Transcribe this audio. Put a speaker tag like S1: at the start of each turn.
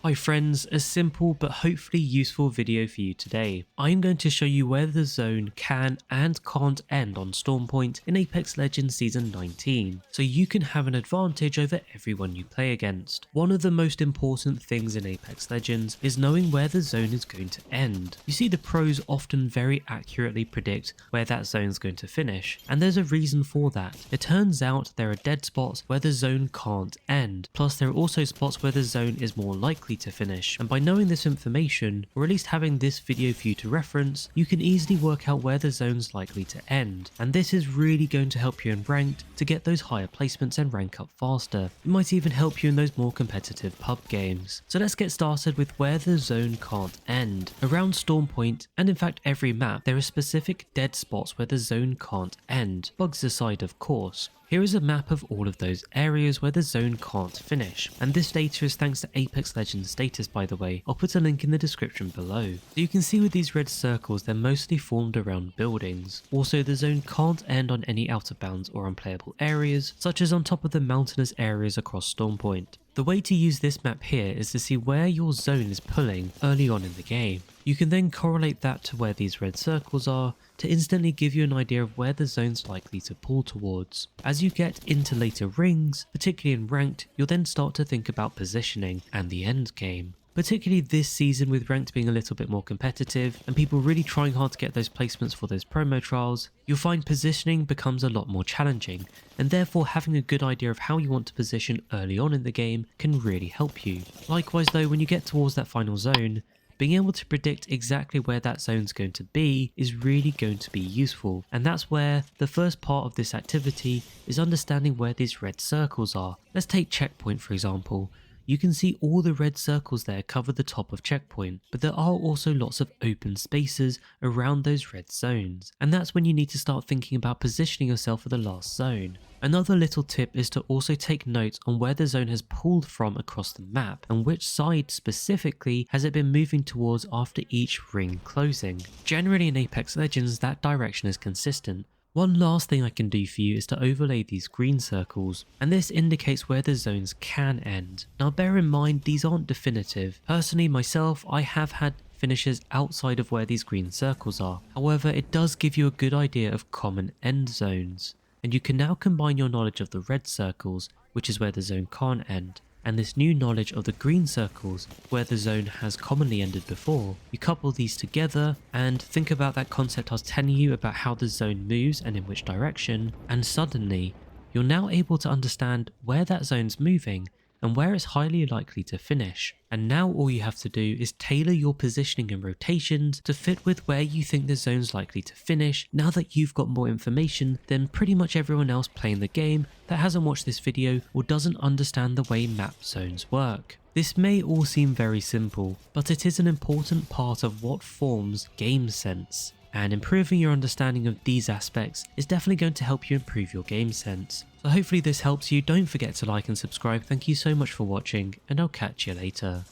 S1: Hi friends, a simple but hopefully useful video for you today. I am going to show you where the zone can and can't end on Storm Point in Apex Legends Season 19, so you can have an advantage over everyone you play against. One of the most important things in Apex Legends is knowing where the zone is going to end. You see, the pros often very accurately predict where that zone is going to finish, and there's a reason for that. It turns out there are dead spots where the zone can't end, plus there are also spots where the zone is more likely to finish, and by knowing this information, or at least having this video for you to reference, you can easily work out where the zone's likely to end, and this is really going to help you in ranked to get those higher placements and rank up faster. It might even help you in those more competitive pub games. So let's get started with where the zone can't end. Around Storm Point, and in fact every map, there are specific dead spots where the zone can't end, bugs aside of course. Here is a map of all of those areas where the zone can't finish, and this data is thanks to Apex Legends status, by the way. I'll put a link in the description below. So you can see with these red circles, they're mostly formed around buildings. Also, the zone can't end on any out of bounds or unplayable areas, such as on top of the mountainous areas across Storm Point. The way to use this map here is to see where your zone is pulling early on in the game. You can then correlate that to where these red circles are to instantly give you an idea of where the zone's likely to pull towards. As you get into later rings, particularly in ranked, you'll then start to think about positioning and the end game. Particularly this season, with ranked being a little bit more competitive and people really trying hard to get those placements for those promo trials, you'll find positioning becomes a lot more challenging, and therefore having a good idea of how you want to position early on in the game can really help you. Likewise though, when you get towards that final zone, being able to predict exactly where that zone's going to be is really going to be useful, and that's where the first part of this activity is understanding where these red circles are. Let's take Checkpoint for example. You can see all the red circles there cover the top of Checkpoint, but there are also lots of open spaces around those red zones, and that's when you need to start thinking about positioning yourself for the last zone. Another little tip is to also take note on where the zone has pulled from across the map, and which side specifically has it been moving towards after each ring closing. Generally in Apex Legends, that direction is consistent. One last thing I can do for you is to overlay these green circles, and this indicates where the zones can end. Now bear in mind, these aren't definitive. Personally myself, I have had finishes outside of where these green circles are. However, it does give you a good idea of common end zones, and you can now combine your knowledge of the red circles, which is where the zone can't end, and this new knowledge of the green circles, where the zone has commonly ended before. You couple these together and think about that concept I was telling you about how the zone moves and in which direction, and suddenly you're now able to understand where that zone's moving and where it's highly likely to finish. And now all you have to do is tailor your positioning and rotations to fit with where you think the zone's likely to finish, now that you've got more information than pretty much everyone else playing the game that hasn't watched this video or doesn't understand the way map zones work. This may all seem very simple, but it is an important part of what forms game sense, and improving your understanding of these aspects is definitely going to help you improve your game sense. So hopefully this helps you. Don't forget to like and subscribe. Thank you so much for watching, and I'll catch you later.